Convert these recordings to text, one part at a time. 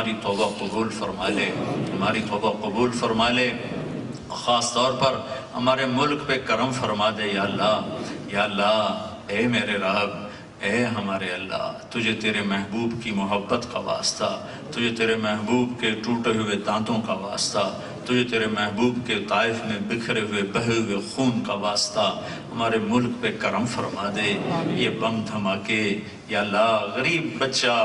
ہماری توبہ قبول فرما لے، ہماری توبہ قبول فرما لے، خاص طور پر ہمارے ملک پہ کرم فرما دے یا اللہ۔ یا اللہ، اے میرے رب، اے ہمارے اللہ، تجھے تیرے محبوب کی محبت کا واسطہ، تجھے تیرے محبوب کے ٹوٹے ہوئے دانتوں کا واسطہ، تجھے تیرے محبوب کے طائف میں بکھرے ہوئے بہے ہوئے خون کا واسطہ ہمارے ملک پہ کرم فرما دے۔ یہ بم دھماکے یا اللہ، غریب بچہ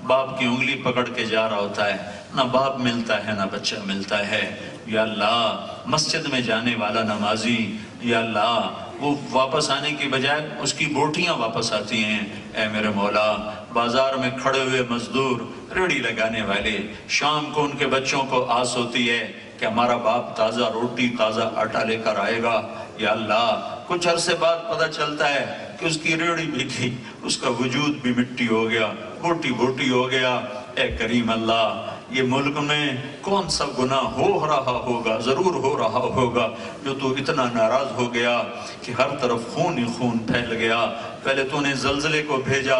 باپ کی انگلی پکڑ کے جا رہا ہوتا ہے، نہ باپ ملتا ہے نہ بچہ ملتا ہے۔ یا اللہ، مسجد میں جانے والا نمازی، یا اللہ وہ واپس آنے کی بجائے اس کی بوٹیاں واپس آتی ہیں۔ اے میرے مولا، بازار میں کھڑے ہوئے مزدور، ریڑھی لگانے والے، شام کو ان کے بچوں کو آس ہوتی ہے کہ ہمارا باپ تازہ روٹی تازہ آٹا لے کر آئے گا۔ یا اللہ، کچھ عرصے بعد پتہ چلتا ہے کہ اس کی ریڑھی بھی گئی، اس کا وجود بھی مٹی ہو گیا، بوٹی بوٹی ہو گیا۔ اے کریم اللہ، یہ ملک میں کون سا گناہ ہو رہا ہوگا، ضرور ہو رہا ہوگا، جو تو اتنا ناراض ہو گیا کہ ہر طرف خون ہی خون پھیل گیا۔ پہلے تو نے زلزلے کو بھیجا،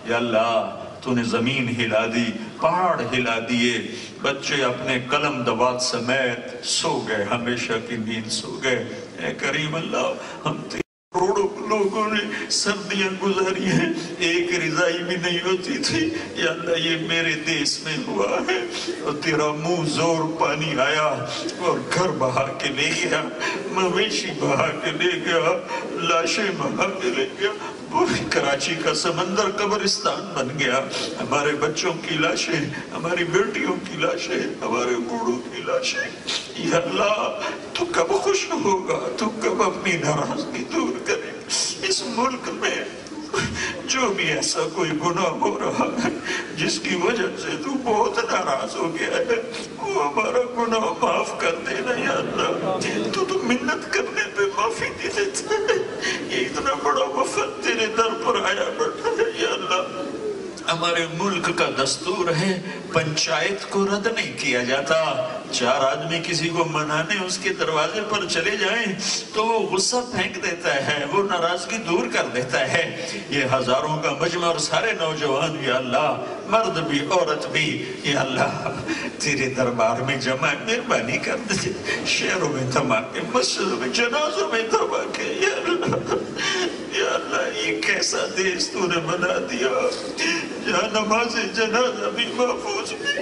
یا اللہ تو نے زمین ہلا دی، پہاڑ ہلا دیے، بچے اپنے قلم دوات سمیت سو گئے، ہمیشہ کی نیند سو گئے۔ اے کریم اللہ، ہم کروڑوں لوگوں نے سردیاں گزاری ہیں، ایک رضائی بھی نہیں ہوتی تھی۔ یا اللہ، یہ میرے دیس میں ہوا ہے، اور تیرا منہ زور پانی آیا اور گھر بہا کے لے گیا، مویشی بہا کے لے گیا، لاشیں بہا کے لے گیا، پوری کراچی کا سمندر قبرستان بن گیا۔ ہمارے بچوں کی لاشیں، ہماری بیٹیوں کی لاشیں، ہمارے بوڑھوں کی لاشیں۔ یا اللہ، تو کب خوش ہوگا، تو کب اپنی ناراضگی دور کرے؟ اس ملک میں جو بھی ایسا کوئی گناہ ہو رہا ہے جس کی وجہ سے تو بہت ناراض ہو گیا ہے، وہ ہمارا گناہ معاف کر دینا یا اللہ۔ تو منت کرنے پہ معافی دے دیتا ہے۔ یہ اتنا بڑا وفد تیرے در پر آیا بیٹھا ہے یا اللہ۔ ہمارے ملک کا دستور ہے، پنچایت کو رد نہیں کیا جاتا۔ چار آدمی کسی کو منانے اس کے دروازے پر چلے جائیں تو وہ غصہ پھینک دیتا ہے، وہ ناراضگی دور کر دیتا ہے۔ یہ ہزاروں کا مجمع اور سارے نوجوان یا اللہ، مرد بھی عورت بھی یا اللہ، تیرے دربار میں جمع، مہربانی کر دے۔ شہروں میں دھماکے، مسجدوں میں، جنازوں میں دھماکے، یا اللہ، یا اللہ، یہ کیسا دیس تو نے بنا دیا جہاں نماز جنازہ بھی محفوظ بھی۔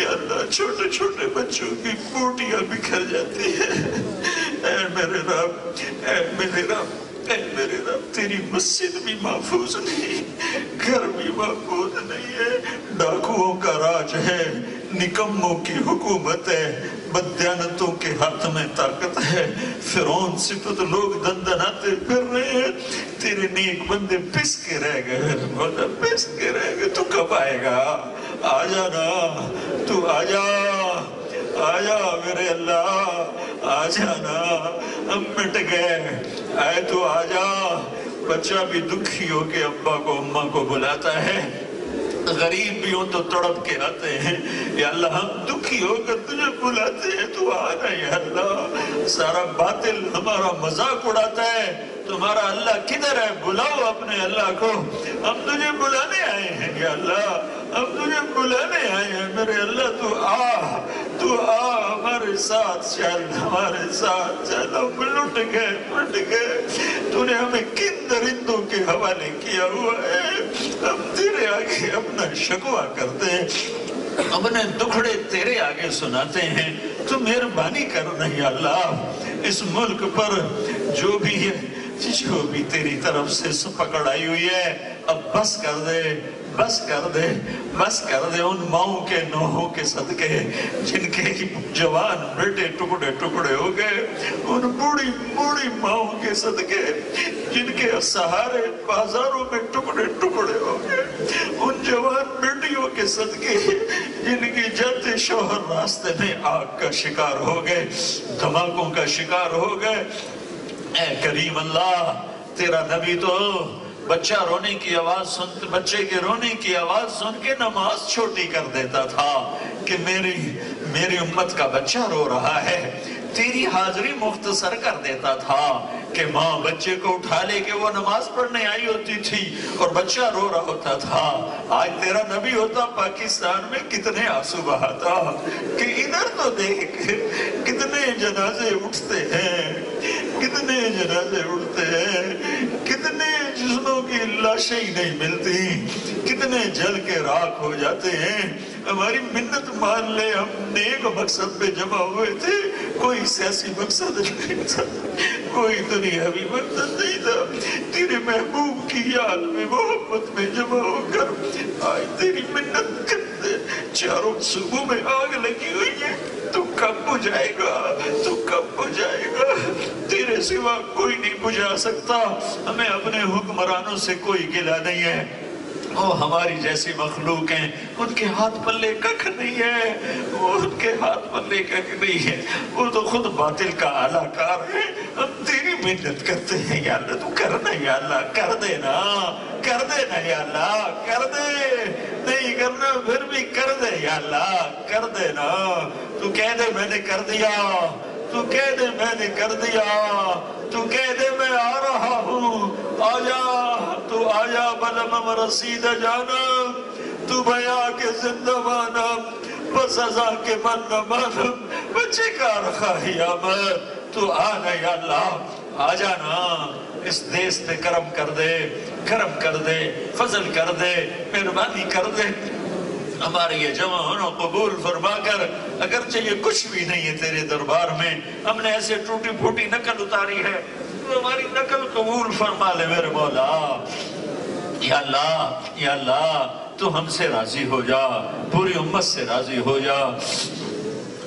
یا اللہ، چھوٹے چھوٹے بچوں کی بوٹیاں بکھر جاتی ہیں۔ اے میرے رب، اے میرے رب، اے میرے رب، تیری مسجد بھی محفوظ نہیں، گھر بھی محفوظ نہیں ہے۔ ڈاکوؤں کا راج ہے، نکموں کی حکومت ہے، بدیانتوں کے ہاتھ میں طاقت ہے، فرعون صفت لوگ دندناتے پھر رہے ہیں، تیرے نیک بندے پس کے رہ گئے، مولا پس کے رہ گئے۔ تو کب آئے گا؟ آ جانا، تو آ جا، آ جا میرے اللہ، آ جانا، ہم مٹ گئے، آئے تو آ جا۔ بچہ بھی دکھی ہو کے ابا کو اماں کو بلاتا ہے، غریب بھی ہوں تو تڑپ کے آتے ہیں۔ یا اللہ، ہم دکھی ہو کر تجھے بلاتے ہیں، تو آنا یا اللہ۔ سارا باطل ہمارا مذاق اڑاتا ہے، تمہارا اللہ کدھر ہے؟ بلاؤ اپنے اللہ کو، ہم تجھے بلانے آئے ہیں یا اللہ، ہم تجھے بلانے آئے ہیں میرے اللہ۔ تو آ، تو آ، ہمارے ساتھ چل، ہمارے ساتھ چل۔ ہم لٹ گئے، پٹ گئے، تو نے ہمیں کن درندوں کے حوالے کیا ہوا ہے؟ ہم تیرے آگے اپنا شکوہ کرتے ہیں، اپنے دکھڑے تیرے آگے سناتے ہیں۔ تو مہربانی کرنا یا اللہ، اس ملک پر جو بھی ہے، جو بھی تیری طرف سے پکڑ آئی ہوئی ہے، اب بس کر دے، بس کر دے، بس کر دے۔ ان ماؤں کے نوحوں کے صدقے جن کے جوان بیٹے ٹکڑے ٹکڑے ہو گئے، ان بوڑھی بوڑھی ماؤں کے صدقے جن کے سہارے بازاروں میں ٹکڑے ٹکڑے ہو گئے، ان جوان بیٹیوں کے صدقے جن کی جاتے شوہر راستے میں آگ کا شکار ہو گئے، دھماکوں کا شکار ہو گئے۔ اے کریم اللہ، تیرا نبی تو بچہ رونے کی آواز بچے کے رونے کی آواز سن کے نماز چھوٹی کر دیتا تھا کہ میری امت کا بچہ رو رہا ہے. تیری حاضری مختصر کر دیتا تھا کہ ماں بچے کو اٹھا لے کے وہ نماز پڑھنے آئی ہوتی تھی اور بچہ رو رہا ہوتا تھا. آج تیرا نبی ہوتا پاکستان میں کتنے آنسو بہاتا کہ ادھر تو دیکھ کتنے جنازے اٹھتے ہیں، کتنے جنازے اٹھتے ہیں، کتنے جسموں کی لاشیں ہی نہیں ملتی، کتنے جل کے راکھ ہو جاتے ہیں. ہماری منت مان لے، ہم نیک مقصد پہ جمع ہوئے تھے، کوئی سیاسی مقصد نہیں تھا، کوئی دنیاوی مقصد نہیں تھا. تیرے محبوب کی یاد میں محبت میں جمع ہو کر آج تیری منت کرتے. چاروں صوبوں میں آگ لگی ہوئی ہے، تو کب بجھائے گا؟ تو کب بجھائے گا؟ تیرے سوا کوئی نہیں بجھا سکتا. ہمیں اپنے حکمرانوں سے کوئی گلہ نہیں ہے، وہ ہماری جیسی مخلوق ہیں، ان کے ہاتھ پلے ککھ نہیں ہے، وہ ان کے ہاتھ پلے ککھ نہیں ہے، وہ تو خود باطل کا اعلیٰ کار ہے. ہم تیری محنت کرتے ہیں یا اللہ، تو کرنا یا اللہ، کر دینا، کر دینا یا اللہ، کر دے. نہیں کرنا پھر بھی کر دے یا اللہ، کر دینا. تو کہہ دے میں نے کر دیا، تو کہہ دے میں نے کر دیا، تو کہہ دے میں آ رہا ہوں. آجا تو آجا بلم رسید جانا، تو بیا کے زندہ مانا بس ازا کے من نہ مانم. بچے کا رکھا ہی آمد، تو آنا یا اللہ، آ جانا. اس دیس پہ کرم کر دے، کرم کر دے، فضل کر دے، مہربانی کر دے. ہمارے یہ جمع ہونا قبول فرما کر. اگرچہ یہ کچھ بھی نہیں ہے تیرے دربار میں، ہم نے ایسے ٹوٹی پھوٹی نقل اتاری ہے، تو ہماری نقل قبول فرما لے میرے مولا. یا اللہ، یا اللہ، تو ہم سے راضی ہو جا، پوری امت سے راضی ہو جا.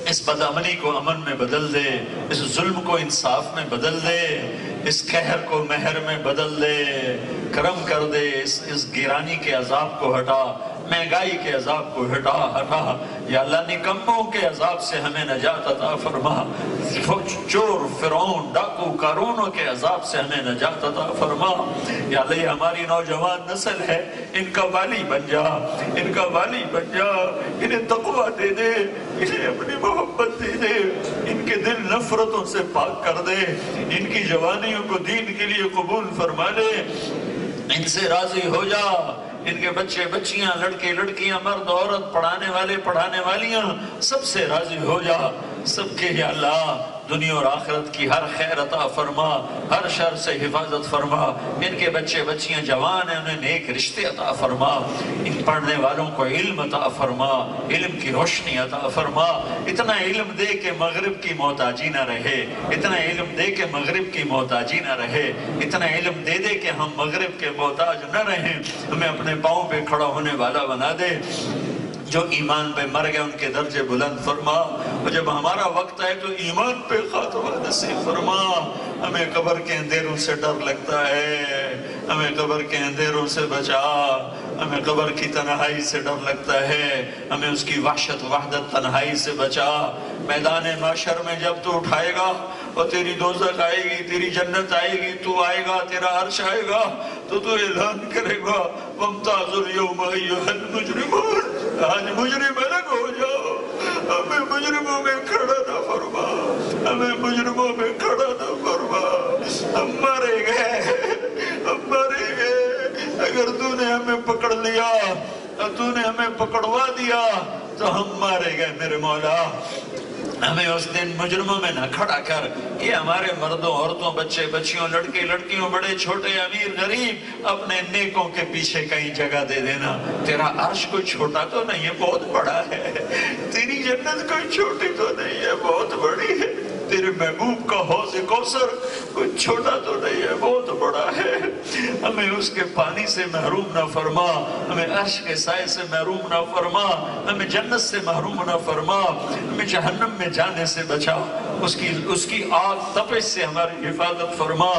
اس بدامنی کو امن میں بدل دے، اس ظلم کو انصاف میں بدل دے، اس قہر کو مہر میں بدل دے. کرم کر دے، اس گرانی کے عذاب کو ہٹا، مہنگائی کے عذاب کو ہٹا. یا اللہ نکموں کے عذاب سے ہمیں نجات عطا فرما، چور فرعون ڈاکو قارونوں کے عذاب سے ہمیں نجات عطا فرما. یا اللہ یہ ہماری نوجوان نسل ہے، ان کا والی بن جا، ان کا والی بن جا. انہیں تقویٰ دے دے، انہیں اپنی محبت دے دے، ان کے دل نفرتوں سے پاک کر دے، ان کی جوانیوں کو دین کے لیے قبول فرما لے. ان سے راضی ہو جا. ان کے بچے بچیاں، لڑکے لڑکیاں، مرد عورت، پڑھانے والے پڑھانے والیاں، سب سے راضی ہو جا. سب کے یا اللہ دنیا اور آخرت کی ہر خیر عطا فرما، ہر شر سے حفاظت فرما. ان کے بچے بچیاں جوان ہیں، انہیں نیک رشتے عطا فرما. ان پڑھنے والوں کو علم عطا فرما، علم کی روشنی عطا فرما. اتنا علم دے کہ مغرب کی محتاجی نہ رہے، اتنا علم دے کہ مغرب کی محتاجی نہ رہے، اتنا علم دے دے کہ ہم مغرب کے محتاج نہ رہیں. ہمیں اپنے پاؤں پہ کھڑا ہونے والا بنا دے. جو ایمان پہ مر گئے ان کے درجے بلند فرما، اور جب ہمارا وقت آئے تو ایمان پہ خاتمہ نصیب فرما. ہمیں قبر کے اندھیروں سے ڈر لگتا ہے، ہمیں قبر کے اندھیروں سے بچا. ہمیں قبر کی تنہائی سے ڈر لگتا ہے، ہمیں اس کی وحشت وحدت تنہائی سے بچا. میدان محشر میں جب تو اٹھائے گا اور تیری دوزخ آئے گی، تیری جنت آئے گی، تو آئے گا، تیرا عرش آئے گا، تو اعلان کرے گا وَامْتَازُوا الْيَوْمَ أَيُّهَا الْمُجْرِمُونَ. آج مجرم الگ ہو جاؤ. ہمیں مجرموں میں کھڑا نہ فرما، ہمیں مجرموں میں کھڑا نہ فرما. ہم مارے گئے، ہم مارے گئے. اگر تو نے ہمیں پکڑ لیا اور تو نے ہمیں پکڑوا دیا تو ہم مارے گئے میرے مولا. ہمیں اس دن مجرموں میں نہ کھڑا کر. یہ ہمارے مردوں عورتوں بچے بچیوں لڑکے لڑکیوں بڑے چھوٹے امیر غریب اپنے نیکوں کے پیچھے کہیں جگہ دے دینا. تیرا عرش کوئی چھوٹا تو نہیں ہے، بہت بڑا ہے. تیری جنت کوئی چھوٹی تو نہیں ہے، بہت بڑی ہے. تیرے محبوب کا حوض کوثر کوئی چھوٹا تو نہیں ہے، بہت بڑا ہے. ہمیں اس کے پانی سے محروم نہ فرما، ہمیں عرش کے سائے سے محروم نہ فرما، ہمیں جنت سے محروم نہ فرما. ہمیں جہنم میں جانے سے بچا، اس کی آگ تپش سے ہماری حفاظت فرما.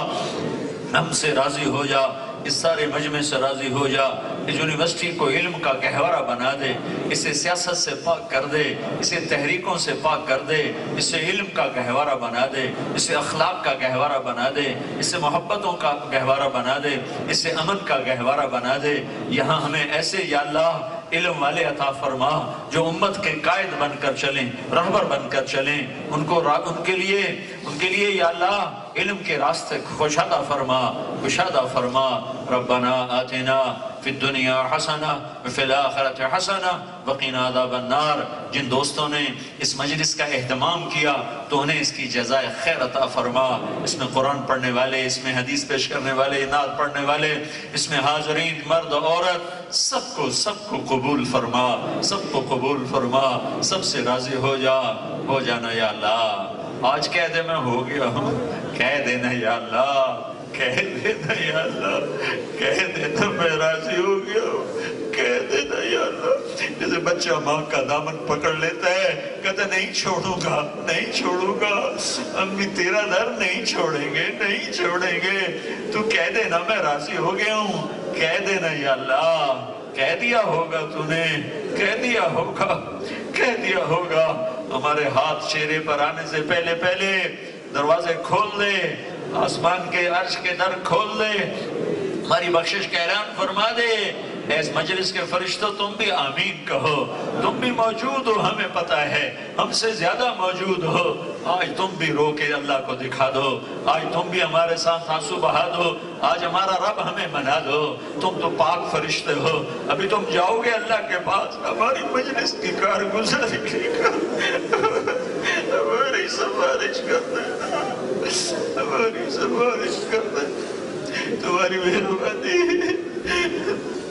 ہم سے راضی ہو جا، اس سارے مجمع سے راضی ہو جا. اس یونیورسٹی کو علم کا گہوارہ بنا دے، اسے سیاست سے پاک کر دے، اسے تحریکوں سے پاک کر دے، اسے علم کا گہوارہ بنا دے، اسے اخلاق کا گہوارہ بنا دے، اسے محبتوں کا گہوارہ بنا دے، اسے امن کا گہوارہ بنا دے۔ یہاں ہمیں ایسے یا اللہ علم والے عطا فرما جو امت کے قائد بن کر چلیں، رہبر بن کر چلیں، ان کے لیے یا اللہ علم کے راستے کشادہ فرما۔ ربنا آتنا فی الدنیا حسنہ وفی الآخرۃ حسنہ وقنا عذاب النار۔ جن دوستوں نے اس مجلس کا اہتمام کیا تو انہیں اس کی جزائے خیر عطا فرما۔ اس میں قرآن پڑھنے والے، اس میں حدیث پیش کرنے والے، نعت پڑھنے والے، اس میں حاضرین مرد عورت، سب کو قبول فرما، سب سے راضی ہو جانا یا اللہ۔ آج کہہ دے میں ہو گیا ہوں، کہہ دینا یا اللہ، کہہ دینا میں راضی ہو گیا ہوں، کہہ دینا یا اللہ۔ جیسے بچہ ماں کا دامن پکڑ لیتا ہے، کہتا نہیں چھوڑوں گا، امی تیرا در نہیں چھوڑیں گے، تو کہہ دینا میں راضی ہو گیا ہوں، کہہ دینا یا اللہ۔ کہہ دیا ہوگا تو نے، کہہ دیا ہوگا۔ ہمارے ہاتھ چہرے پر آنے سے پہلے دروازے کھول دے، آسمان کے عرش کے در کھول دے، ہماری بخشش کا اعلان فرما دے۔ اس مجلس کے فرشتوں تم بھی آمین کہو، تم بھی موجود ہو، ہمیں پتہ ہے ہم سے زیادہ موجود ہو۔ آج تم بھی رو کے اللہ کو دکھا دو، آج تم بھی ہمارے ساتھ آنسو بہا دو، آج ہمارا رب ہمیں منا دو۔ تم تو پاک فرشتے ہو، ابھی تم جاؤ گے اللہ کے پاس، ہماری مجلس کی کارگزاری ہماری سفارش کر دے، تمہاری مہربانی۔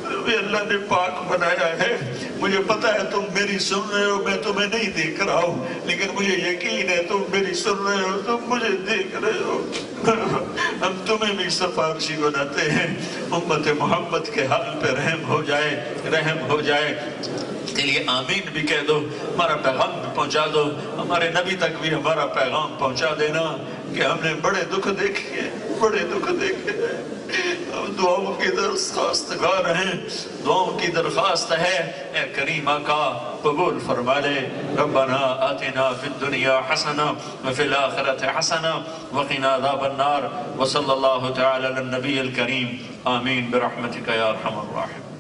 تمہیں اللہ نے پاک بنایا ہے، مجھے پتا ہے تم میری سن رہے ہو، میں تمہیں نہیں دیکھ رہا ہوں، لیکن مجھے یقین ہے تم میری سن رہے ہو، تم مجھے دیکھ رہے ہو۔ ہم تمہیں بھی سفارشی بناتے ہیں، امت محمد کے حال پہ رحم ہو جائے۔ اس کے لیے آمین بھی کہہ دو، ہمارا پیغام بھی پہنچا دو، ہمارے نبی تک بھی ہمارا پیغام پہنچا دینا کہ ہم نے بڑے دکھ دیکھے ہیں۔ ہم دعاؤں کی درخواست گار ہیں، دعاؤں کی درخواست ہے، اے کریم آقا قبول فرما لے۔ ربنا آتنا فی الدنیا حسنہ وفی الآخرۃ حسنہ وقنا عذاب النار، وصلی اللہ تعالی علی النبی الکریم، آمین برحمتک یا ارحم الراحمین۔